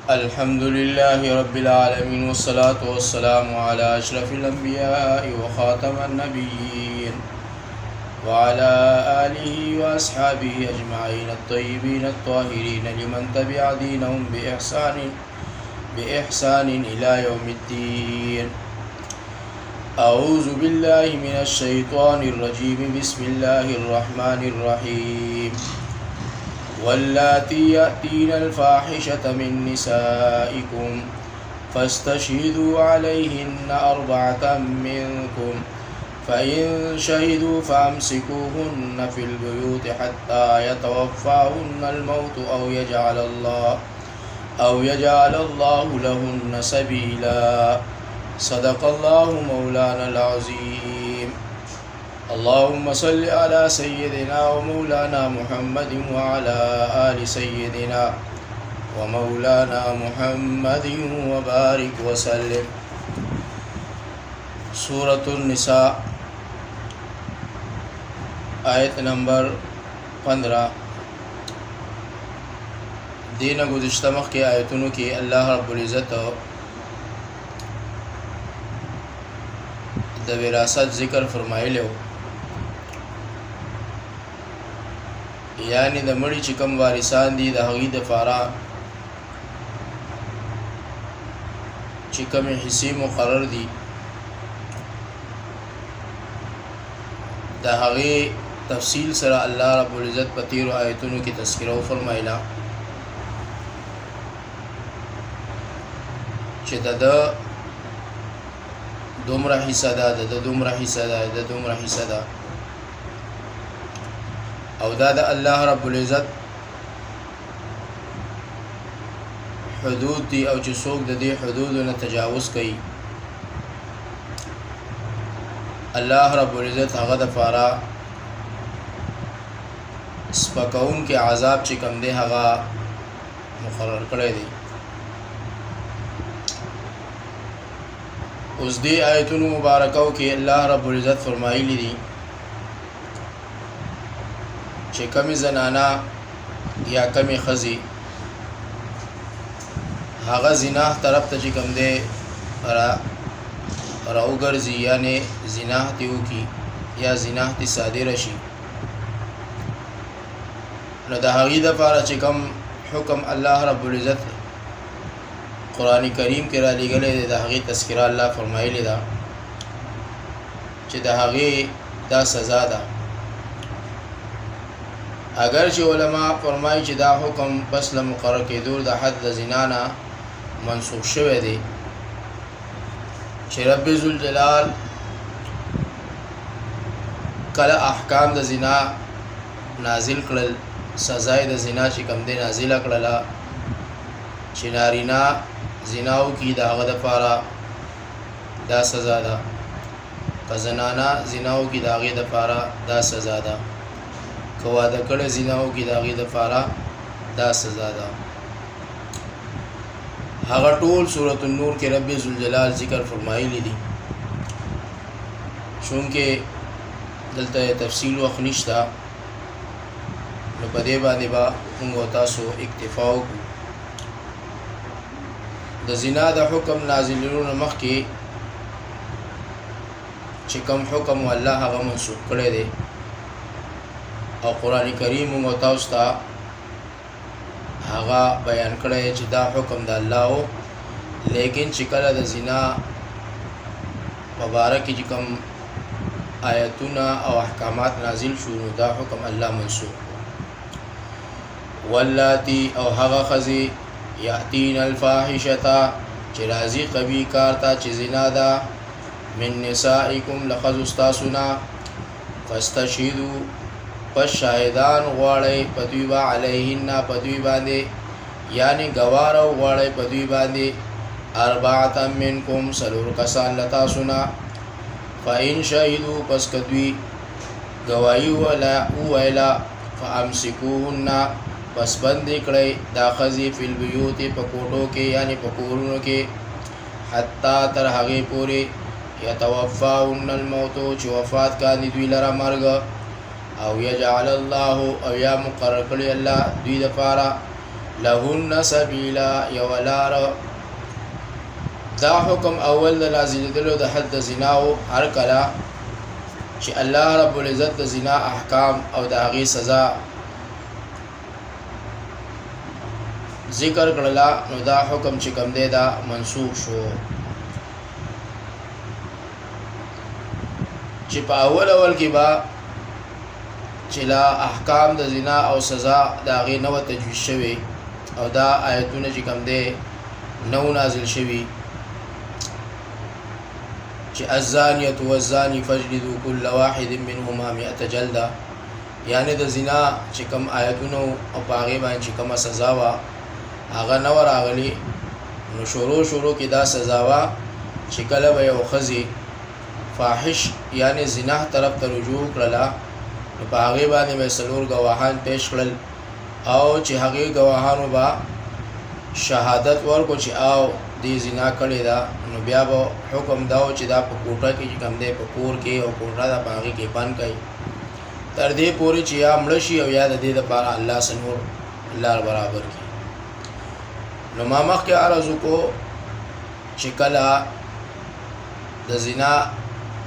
الحمدللہ رب العالمین والصلاة والسلام علی اشرف الانبیاء وخاتم النبیین وعلى آلہ واصحابہ اجمعین الطیبین الطاہرین لمن تبع دینہم بإحسان الى یوم الدین. اعوذ باللہ من الشیطان الرجیم. بسم اللہ الرحمن الرحیم. واللاتی یأتین الفاحشة من نسائکم فاستشهدوا علیہن أربعة منکم فإن شهدوا فأمسكوهن في البيوت حتى يتوفاهن الموت أو يجعل الله لهن سبيلا. صدق الله مولانا العظيم. اللهم صل على سيدنا ومولانا محمد وعلى آل سيدنا ومولانا محمد وبارك وسلم. سورة النساء آیت نمبر 15. دین گزشتہ مخ کے آیتونو کی اللہ رب العزت د وراثت ذکر فرمایلی و، یعنی د مړي چې کوم وارثان دي د هغوی دپاره چې کومې حصې مقرر دي د هغې تفصیل سره الله رب العزت په تیرو آیتونو کې تذکره وفرمایله چې د دومره حصه ده، د دومره حصه ده، د دومره حصه ده، او دا د الله رب العزت حدود دي، او چې څوک د دې حدودو نه تجاوز کوي الله رب العزت هغه دپاره سپکونکي عذاب چې کوم دی هغه مقرر کړی دی. اوس دې آیتونو مبارکو کې الله رب العزت فرمایلی دي چې کمی زنانا یا کمی خزی هغه زنا طرف ته چې کوم دی راوګرځي، یعنی زنا ته وکړي یا زنا ته صادره شي، نو د هغې دپاره چې کوم حکم الله رب العزت قرآن کریم کې را لېږلی دی د هغې تذکره الله فرمایلی ده چې د هغې دا سزا ده. اگر چې علما فرمایي چې دا حکم بس له مقرر کېدو د حد د زنا نه منسوخ شوی دی، چې رب ذوالجلال کله احکام د زنا نازل کړل، سزای د زنا چې کوم دی نازله کړله چې نارینه زنا وکړي د هغه دپاره دا سزا ده، که زنانه زنا وکړي د هغې دپاره دا سزا ده، که واده کړی زنا وکړي د هغې دپاره دا سزا ده. هغه ټول سورة النور کې رب ذوالجلال ذکر فرمایلی دي، چونکې دلته تفصیل وخت نشته، نو په دې باندې به موږ او تاسو اکتفا وکړو. د زنا د حکم نازلېدو نه مخکې چې کوم حکم الله هغه منسوخ کړی دی، او قرآن کریم موږ او تاسو ته هغه بیان کړی چې دا حکم د الله و، لیکن چې کله د زنا په باره کې چې کوم آیتونه او احکامات نازل شو نو دا حکم الله منسوخ. واللاتی او هغه ښځې یأتین الفاحشة چې راځي قبیح کار ته چې زنا ده، من نسائکم له ښځو ستاسو نه، فاستشهدوا پس شاهدان غواړئ په دوی به علیهن په دوی باندې، یعنی ګواره وغواړئ په دوی باندې، أربعة منکم څلور کسان له تاسو نه، فإن شهدوا پس که دوی ګواهي وویله، فأمسکوهن پس بندې کړئ دا ښځې فی البیوت په کوټو کې، یعنی په کورونو کې، حتی تر هغې پورې یتوفاهن الموت چې وفات کاندي دوی لره مرګ، او یجعل الله او یا مقرر کړي الله دوی دپاره لهن سبیلا یولار. دا حکم اول د نازل دلو د حد زناو هر کلا چې الله رب العزت د زنا احکام او د هغې سزا ذکر کړلا نو دا حکم چې کوم دی دا منسوخ شو. چې په اول کې با چې لا احکام د زنا او سزا د هغې نو تجویز شوي او دا آیتونه چې کوم دی نو نازل شوي چې الزانیة والزانی فاجلدوا كل واحد منهما 100 جلده، یعنی د زنا چې کوم آیتونو او په هغې باندې چې کومه سزا وه هغه نه راغلي. نو شروع کې دا سزا وه چې کله به یو ښځې فاحش یعنی زنا طرف ته رجوع کړله نو په هغې باندې به 4 ګواهان پیش کړل او چې هغې ګواهانو به شهادت ورکړو چې او دې زنا کړې ده، نو بیا به حکم دا و چې دا په کوټه کې چې کوم دی په کور کې او کوټه ده په هغې کې بند کوي تر دې پورې چې یا مړه شي او یا د دې دپاره الله څه نور لار برابر کړي. نو ما مخکې عرض وکړو چې کله د زنا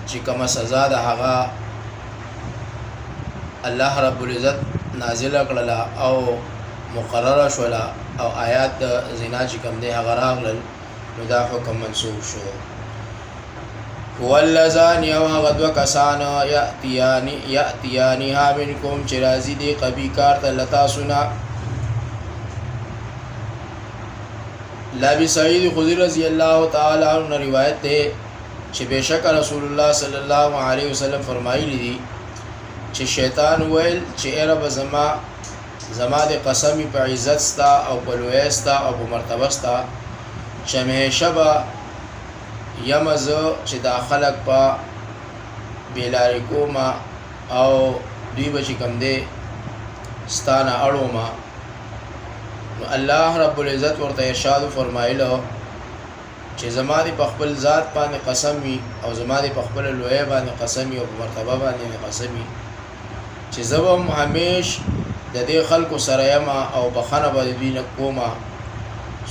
چې کومه سزا ده هغه الله رب العزت نازله کړله او مقرره شوله او آیات د زنا چې کوم دی هغه راغلل نو دا حکم منسوخ شو. واللذان یو هغه دوه کسان یأتیانها منکم چې راځي دی قبی کار ته له تاسو نه. ابي سعید خدری رضی الله تعالی عنہ روایت ده چې بشک رسول الله صلی الله علیه وسلم فرمایلی دي چې شیطان ویل چې ای رب زما د قسمی په عزت ستا او په لوی ستا او په مرتبه ستا چې همیشه به یم زه چې دا خلک په بېلارې کومه او دوی به چې کوم دی ستا نه اړومه. نو الله رب العزت ورته ارشاد فرمایلو چې زما دې په خپل ذات باندې قسم وي او زما دې په خپل لوی باندې قسم وي او په مرتبه باندې قسم وي چې زه به همیش د دې خلکو سره یم او بخښنه به د دوی نه کومه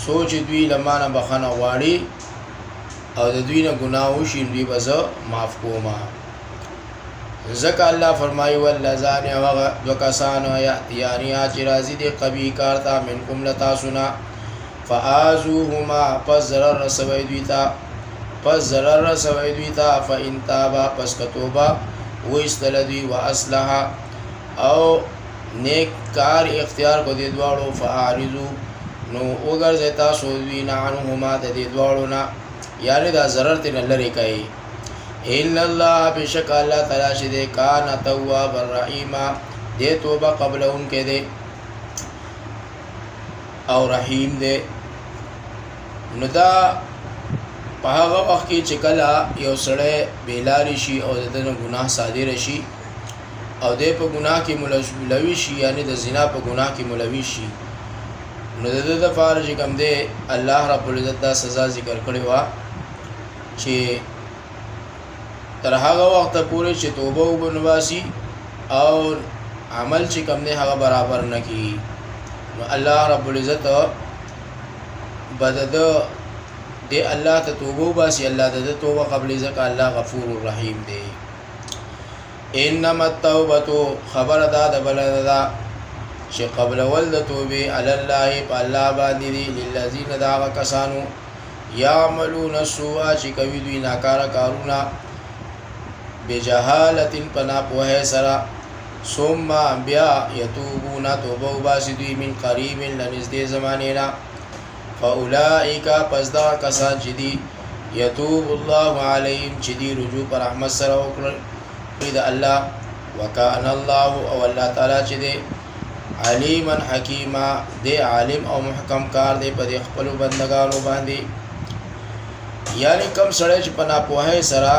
سوچ دوی له ما نه بخښنه غواړي او د دوی نه ګناه وشي دوی به زه معاف کومه. ځکه الله فرمایي واللذان هغه دوه کسان یأتیانها چې راځي دی قبیح کار ته منکم له تاسو نه فآذوهما پس ضرر رسوئ دوی ته فإن تابا پس که توبه وایستله دوی واصلحا او نیک کار اختیار کو دې دواړو فاعرضوا نو وګرځئ تاسو دوی نه عنهما د دې دواړو نه یعنی دا ضرر ترې نه لرې کوي. ان الله بشک الله تعالی چې دی کان تواب الرحیم دې توبه قبلونکی دی او رحیم دی. نو دا په هغه وخت کې چې کله یو سړی بېلارې شي او د ده نه ګناه صادره شي او دی په ګناه کې ملوي شي یعنی د زنا په ګناه کې ملوي شي نو د ده دپاره چې کوم دی الله رب العزت دا سزا ذکر کړې وه چې تر هغه وخته پورې چې توبه وبنباسي او عمل چې کوم دی هغه برابر نه کړي نو الله رب العزت به د ده دی الله ته توبه وباسي الله د ده توبه قبلې ځکه الله غفور رحیم دی. انما التوبه خبر دا د بلنه ده چې قبل ول د توبې علی الله په الله باندې دي للذین دا هغه کسانو یعملون السوء چې کوي دوی ناکاره کارونه بجهالت په ناپوهۍ سره ثم بیا یتوبون توبه وباسي دوی من قریب له نږدې زمانې نه فاولئک پس دا کسان چې دي یتوب الله علیهم چې دي رجوع پر رحمت سره وکړي د الله وکان الله او الله تعالی چې دی علیما حکیما دی عالم او محکم کار دی په دې خپل بندگانو باندې. یعنی کم سړی چې په ناپوهۍ سره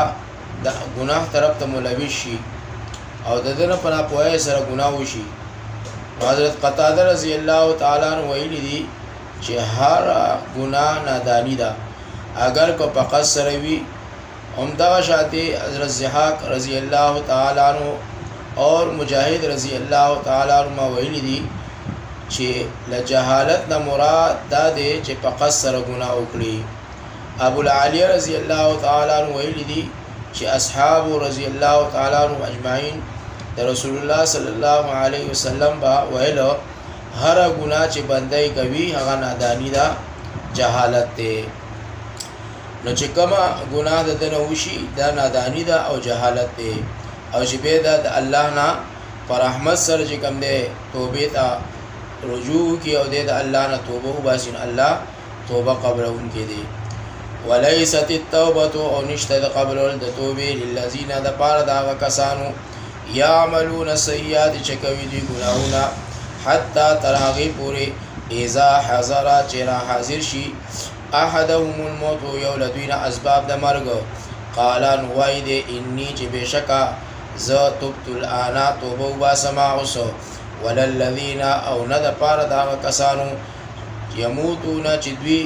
د ګناه طرف ته ملوث شي او د ده نه په ناپوهۍ سره ګناه وشي. حضرت قتاده رضی الله تعالی عنہ ویلي دي چې هر ګناه نادانی ده اگر کو په قصد سره وي. همدغه شانتې حضرت ضحاک رضی الله تعالی عنہ اور مجاہد رضی اللہ تعالی عنہ ویلی دی چې لجهالت نه مراد دا دی چې په قصر ګناه وکړي. ابو العالیه رضی الله تعالی عنہ ویل دي چې اصحاب رضی الله تعالی عنہ اجمعین د رسول الله صلی الله علیه وسلم با ویل هر ګناه چې بندای کوي هغه نادانی دا جهالت دی. نو چې کومه ګناه د دنه وشي دا نادانی دا او جهالت دی او چې به د الله نه پر رحمت سره چې کوم دی توبه ته رجوع کی او د الله نه توبه وباسین الله توبه قبلون کې دی. وليست التوبه او نشته د قبل د توبه للذین د پاره دا کسانو یعملون السیئات چې کوي دي ګناهونه حتی ترغی پوری اذا حضر چرا حاضر شي احدهم الموت یو لدوین اسباب د مرګ قالان وای دي انی چې بشکا ز تبت الانا توبه وباسما اوسو وللذین او نه د پاره دا کسانو یموتون چې دوی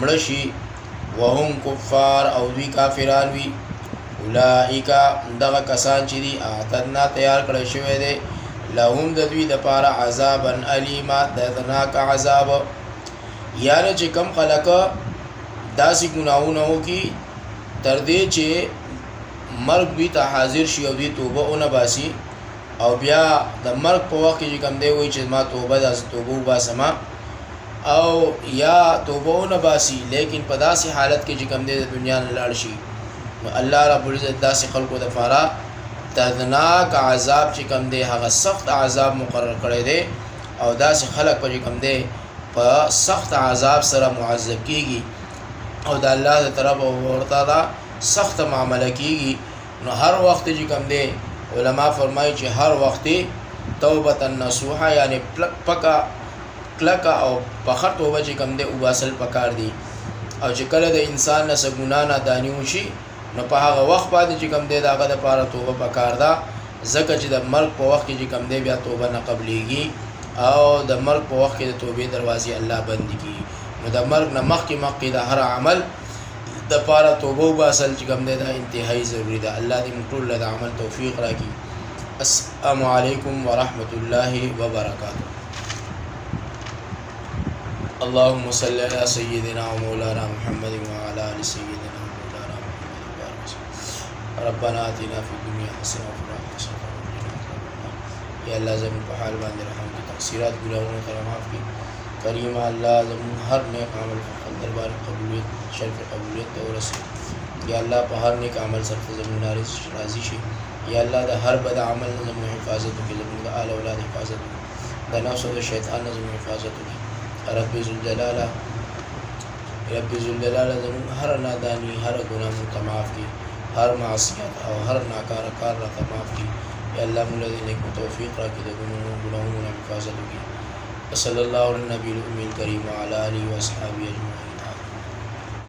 مړشي وهم کفار او دوی کافران وي اولئک دغه کسان چې دي اعتدنا تیار کړی شوی دی لهم د دوی د پاره عذابا الیما دردناک عذاب. یعنی چې کم خلق داسې ګناهونه وکړي تر دې چې مرګ دوی ته حاضر شي او دوی توبه ونه باسي او بیا د مرګ په وخت کې کوم دی وایي چې ما توبه وباسم او یا توبه ونه باسي لیکن په داسې حالت کې چې کوم دی د دنیا نه لاړ شي نو الله رب العزت داسې خلکو د پاره دردناک عذاب چې کوم دی هغه سخت عذاب مقرر کړی دی او داسې خلک په کوم دی په سخت عذاب سره معذب کیږي او د الله د طرف ورته دا سخت معامله کیږي. نو هر وخت چې کوم دی علما فرمایي چې هر وخت توبه نصوحه یعنی پکا کلکا او پخه توبه چې کوم دی وباسل پکار دی او چې کله د انسان نه ګناه نه دانی وشي نو په هغه وخت باندې چې کوم دی داغه د پاره توبه پکار ده ځکه چې د مرګ په وخت کې چې کوم دی بیا توبه نه قبليږي او د مرګ په وخت کې د توبې دروازې الله بند کړي. نو د مرګ نه مخکې د هر عمل د پاره توبه وباسل چې کوم دی دا انتهایی ضروری ده. الله دې موږ ټول له عمل توفیق راکړي. السلام علیکم ورحمۃ اللہ وبرکاتہ. اللهم صل على سيدنا ومولانا محمد وعلى ال سيدنا ومولانا محمد وبارك وسلم. ربنا آتنا في الدنيا حسنة وفي الآخرة حسنة وقنا عذاب النار. یا الله زموږ په حال باندې رحم وکړي، تقصیرات ګناهونه تر معاف کړي. کریم الله زموږ هر نیک عمل په خپل دربار قبولیت شرف قبولیت ته ورسوي. یا الله په هر نیک عمل سره زموږ راضي شي. یا الله د هر بد عمل نه زموږ حفاظت وکړي، زموږ د آل اولاد حفاظت وکړي، د نفس او د شیطان نه زموږ حفاظت وکړي. رب ذوالجلال زمون هر نادانی هر گناہ مو معاف کی، هر معصیت او هر ناکار کار را معاف کی. یا الله موږ دې نیک توفیق راکړي، د ګناهونو نه حفاظت وکړي. صلی الله علی النبی الامي الکریم وعلى آله وصحبه اجمعین.